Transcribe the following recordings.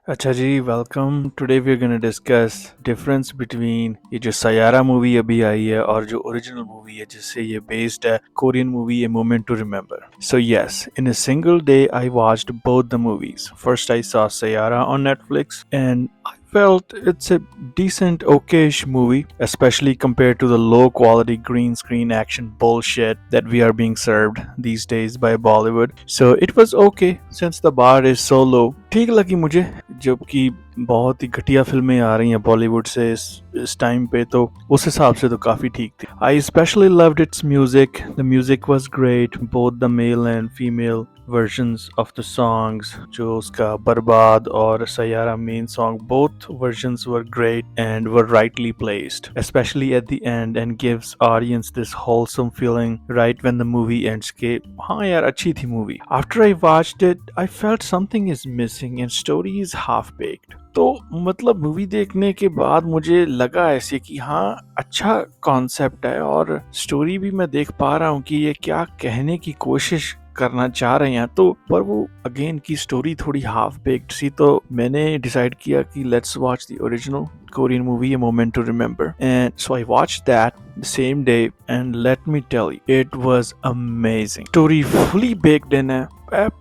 अच्छा जी, welcome. Today we are gonna discuss difference between ये जो सयारा मूवी अभी आई है और जो ओरिजिनल मूवी है जिससे ये बेस्ड है, Korean movie a moment to remember. So yes, in a single day I watched both the movies. First I saw Sayara on Netflix and I felt it's a decent okayish movie, especially compared to the low quality green screen action bullshit that we are being served these days by Bollywood. So it was okay since the bar is so low. ठीक लगी मुझे, जबकि बहुत ही घटिया फिल्में आ रही हैं बॉलीवुड से इस टाइम पे, तो उस हिसाब से तो काफ़ी ठीक थी। I specially loved its music. The music was great, both the male and female versions of the songs, जो उसका बर्बाद और Saiyaara main song, both versions were great and were rightly placed, especially at the end, and gives audience this wholesome feeling right when the movie ends के हाँ यार अच्छी थी movie. After I watched it, I felt something is missing and story is half baked. तो मतलब movie देखने के बाद मुझे लगा ऐसे कि हाँ अच्छा कॉन्सेप्ट है और स्टोरी भी मैं देख पा रहा हूँ कि ये क्या कहने की कोशिश करना चाह रहे हैं, तो पर वो अगेन की स्टोरी थोड़ी हाफ बेक्ड सी, तो मैंने डिसाइड किया कि let's watch the original Korean movie A Moment to Remember, and so I watched that the same day, and let me tell you, it was amazing. Story fully baked in है,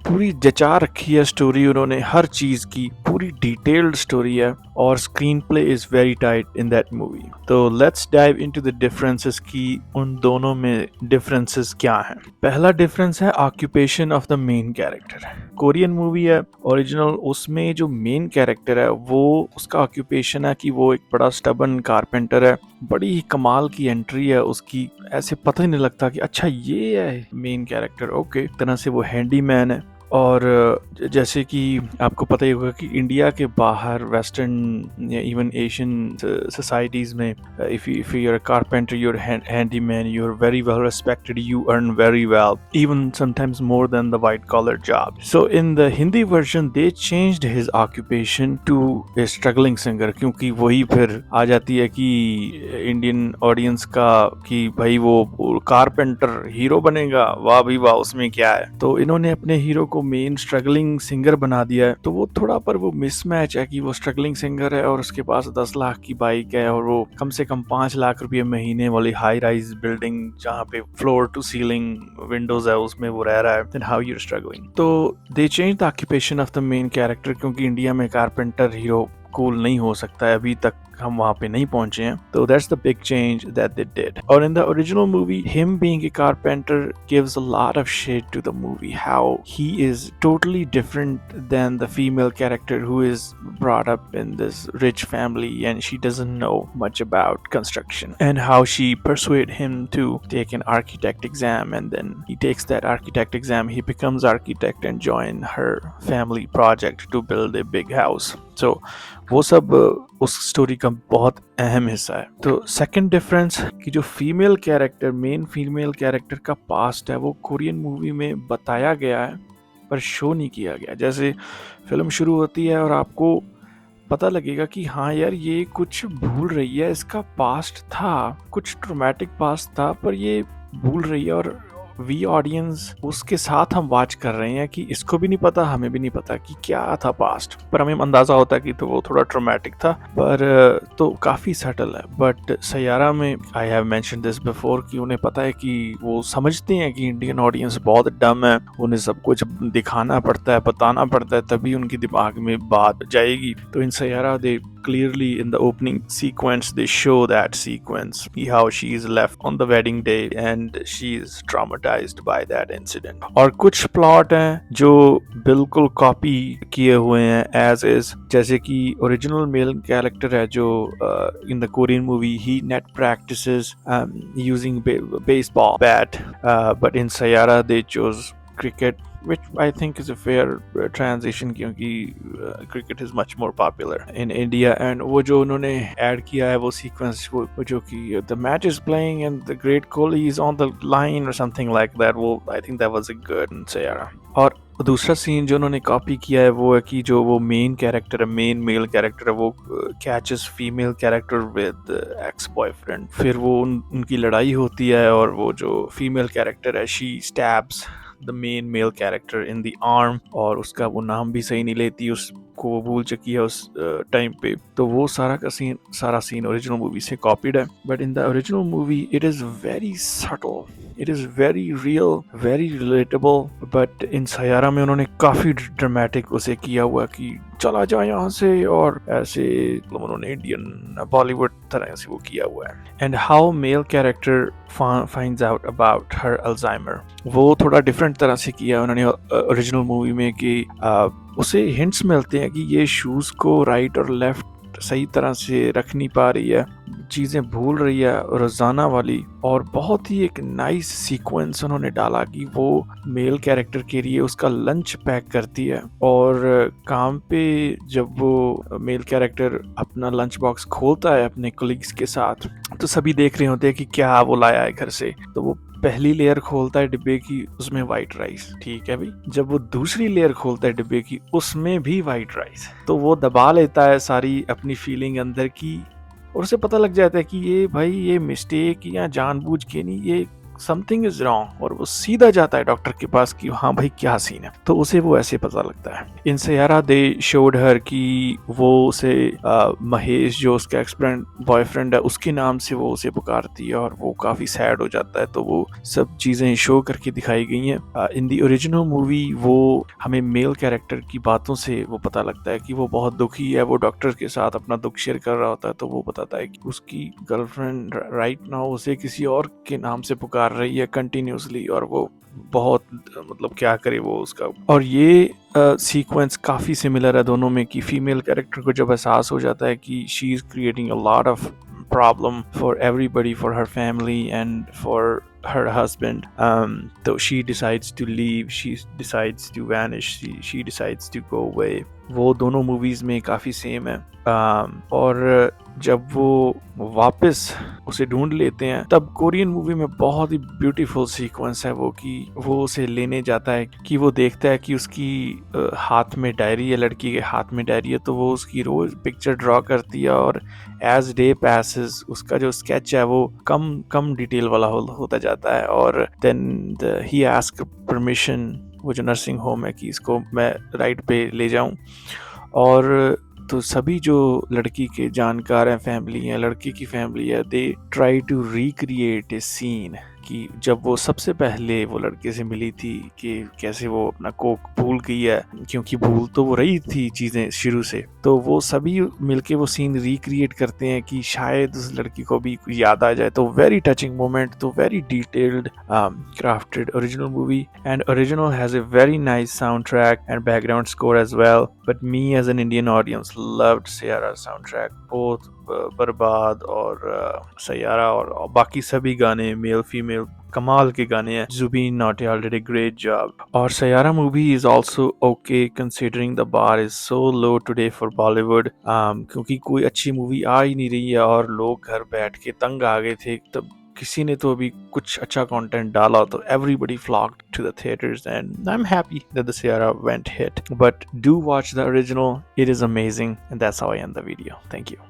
पूरी जचा रखी है story उन्होंने, हर चीज की पूरी detailed story है और screenplay is very tight in that movie. तो let's dive into the differences की उन दोनों में डिफरेंसेस क्या हैं। पहला डिफरेंस है occupation of the main character. Korean movie है ओरिजिनल, उसमें जो मेन कैरेक्टर है वो उसका ऑक्यूपेशन है कि वो एक बड़ा स्टबन कारपेंटर है। बड़ी ही कमाल की एंट्री है उसकी, ऐसे पता ही नहीं लगता कि अच्छा ये है मेन कैरेक्टर, ओके तरह से वो हैंडीमैन है। और जैसे कि आपको पता ही होगा कि इंडिया के बाहर वेस्टर्न या इवन एशियन सोसाइटीज़ में if you are a carpenter, you are handyman, you are very well respected, you earn very well, even sometimes more than the white collar job. So in the Hindi version they changed his occupation to a struggling singer, क्योंकि वही फिर आ जाती है कि Indian audience का कि भाई वो कारपेंटर हीरो बनेगा, वाह भाई वाह उसमें क्या है, तो इन्होंने अपने हीरो को मेन स्ट्रगलिंग सिंगर बना दिया है। तो वो थोड़ा पर वो मिसमैच है कि वो स्ट्रगलिंग सिंगर है और उसके पास 10 लाख की बाइक है और वो कम से कम 5 लाख रुपए महीने वाली हाई राइज बिल्डिंग जहाँ पे फ्लोर टू सीलिंग विंडोज है उसमें वो रह रहा है। Then how you are struggling. तो they change the occupation of the main character, क्योंकि इंडिया में कारपेंटर हीरो कूल नहीं हो सकता है, अभी तक हम वहाँ पे नहीं पहुंचे हैं। तो that's the big change that they did. और in the original movie, him being a carpenter gives a lot of shade to the movie. How he is totally different than the female character who is brought up in this rich family and she doesn't know much about construction. And how she persuade him to take an architect exam, and then he takes that architect exam, he becomes architect and join her family project to build a big house. So वो सब उस story का बहुत अहम हिस्सा है। तो second difference कि जो female character, main female character का पास्ट है वो कोरियन मूवी में बताया गया है पर शो नहीं किया गया। जैसे फिल्म शुरू होती है और आपको पता लगेगा कि हाँ यार ये कुछ भूल रही है, इसका पास्ट था, कुछ ट्रॉमेटिक पास्ट था पर ये भूल रही है, और वी ऑडियंस उसके साथ हम वॉच कर रहे हैं कि इसको भी नहीं पता, हमें भी नहीं पता कि क्या था पास्ट, पर हमें अंदाजा होता है कि तो वो थोड़ा ट्रॉमेटिक था, पर तो काफ़ी सटल है। बट सयारा में I have mention this before कि उन्हें पता है कि वो समझते हैं कि इंडियन ऑडियंस बहुत डम है, उन्हें सब कुछ दिखाना पड़ता है, बताना पड़ता है, तभी उनकी दिमाग में बात जाएगी। तो इन सयारा दे clearly in the opening sequence they show that sequence, how she is left on the wedding day and she is traumatized by that incident. और कुछ प्लॉट हैं जो बिल्कुल कॉपी किए हुए हैं एज इज, जैसे कि ओरिजिनल मेल कैरेक्टर है जो in the Korean movie he net practices using baseball bat, but in Sayara they chose cricket, which I think is a fair transition क्योंकि cricket is much more popular in India. And वो जो उन्होंने add किया है वो sequence, वो जो कि the match is playing and the great Kohli is on the line or something like that, वो I think that was a good Sayara. और दूसरा सीन जो उन्होंने कॉपी किया है वो है कि जो वो मेन कैरेक्टर है, मेन मेल कैरेक्टर है, वो catches female character with ex boyfriend, फिर वो उनकी लड़ाई होती है और वो जो फीमेल कैरेक्टर है she stabs the main male character in the arm, और उसका वो नाम भी सही नहीं लेती, उस को वो भूल चुकी है उस टाइम पे, तो वो सारा सीन ओरिजिनल मूवी से कॉपीड है। But in the original movie it is very subtle, it is very real, very relatable. But in Saiyaara में उन्होंने काफ़ी ड्रामेटिक उसे किया हुआ कि चला जाए यहाँ से, और ऐसे मतलब उन्होंने इंडियन बॉलीवुड तरह से वो किया हुआ है। And how male character finds out about her Alzheimer, वो थोड़ा डिफरेंट तरह से किया उन्होंने ओरिजिनल मूवी में कि उसे हिंट्स मिलते हैं कि ये शूज़ को राइट और लेफ्ट सही तरह से रख नहीं पा रही है, चीज़ें भूल रही है रोज़ाना वाली। और बहुत ही एक नाइस सीक्वेंस उन्होंने डाला कि वो मेल कैरेक्टर के लिए उसका लंच पैक करती है, और काम पे जब वो मेल कैरेक्टर अपना लंच बॉक्स खोलता है अपने कोलीग्स के साथ, तो सभी देख रहे होते हैं कि क्या वो लाया है घर से। तो वो पहली लेयर खोलता है डिब्बे की, उसमें वाइट राइस, ठीक है भाई। जब वो दूसरी लेयर खोलता है डिब्बे की, उसमें भी वाइट राइस। तो वो दबा लेता है सारी अपनी फीलिंग अंदर की, और उसे पता लग जाता है कि ये भाई ये मिस्टेक या जानबूझ के नहीं, ये समथिंग इज रॉन्ग। और वो सीधा जाता है डॉक्टर के पास कि हाँ भाई क्या सीन है, तो उसे वो ऐसे पता लगता है। इन सयारा दे शोड हर कि वो उसे महेश जो उसका एक्सपेरेंट बॉयफ्रेंड है उसके नाम से वो उसे पुकारती है, और वो काफ़ी सैड हो जाता है। तो वो सब चीज़ें शो करके दिखाई गई हैं। इन दी ओरिजिनल मूवी वो हमें मेल कैरेक्टर की बातों से वो पता लगता है कि वो बहुत दुखी है, वो डॉक्टर के साथ अपना दुख शेयर कर रहा होता है। तो वो बताता है कि उसकी गर्लफ्रेंड राइट नाउ उसे किसी और के नाम से पुकार रही है कंटिन्यूसली, और वो बहुत मतलब क्या करे वो उसका। और ये सीक्वेंस काफ़ी सिमिलर है दोनों में कि फीमेल कैरेक्टर को जब एहसास हो जाता है कि she is creating a lot of problem for everybody, for her family and for her husband, so she decides to leave, she decides to vanish, she decides to go away। वो दोनों movies में काफ़ी same है। और जब वो वापस उसे ढूंढ लेते हैं, तब कोरियन मूवी में बहुत ही ब्यूटीफुल सीक्वेंस है वो कि वो उसे लेने जाता है, कि वो देखता है कि उसकी हाथ में डायरी है, लड़की के हाथ में डायरी है। तो वो उसकी रोज पिक्चर ड्रॉ करती है, और एज डे पैसेस उसका जो स्केच है वो कम डिटेल वाला होता जाता है। और देन ही आस्क परमिशन, वो जो नर्सिंग होम है, कि इसको मैं राइड पे ले जाऊं। और तो सभी जो लड़की के जानकार हैं, फैमिली है, लड़की की फैमिली है, they try to recreate a scene कि जब वो सबसे पहले वो लड़के से मिली थी, कि कैसे वो अपना कोक भूल गई है, क्योंकि भूल तो वो रही थी चीज़ें शुरू से। तो वो सभी मिलके वो सीन रिक्रिएट करते हैं कि शायद उस लड़की को भी याद आ जाए। तो वेरी टचिंग मोमेंट, तो very detailed crafted original movie, and original has a very nice soundtrack and background score as well. But me as an Indian audience loved Sierra's soundtrack, both बर्बाद और सयारा और बाकी सभी गाने मेल फीमेल कमाल के गाने हैं। Jubin Nautiyal did a great job. और Saiyaara movie is also okay considering the bar is so low today for Bollywood, क्योंकि कोई अच्छी मूवी आ ही नहीं रही है और लोग घर बैठ के तंग आ गए थे। तब किसी ने तो अभी कुछ अच्छा कंटेंट डाला, तो everybody flocked to the theaters, and I'm happy that the Sierra went hit. But do watch the original, it is amazing, and that's how I end the video. Thank you.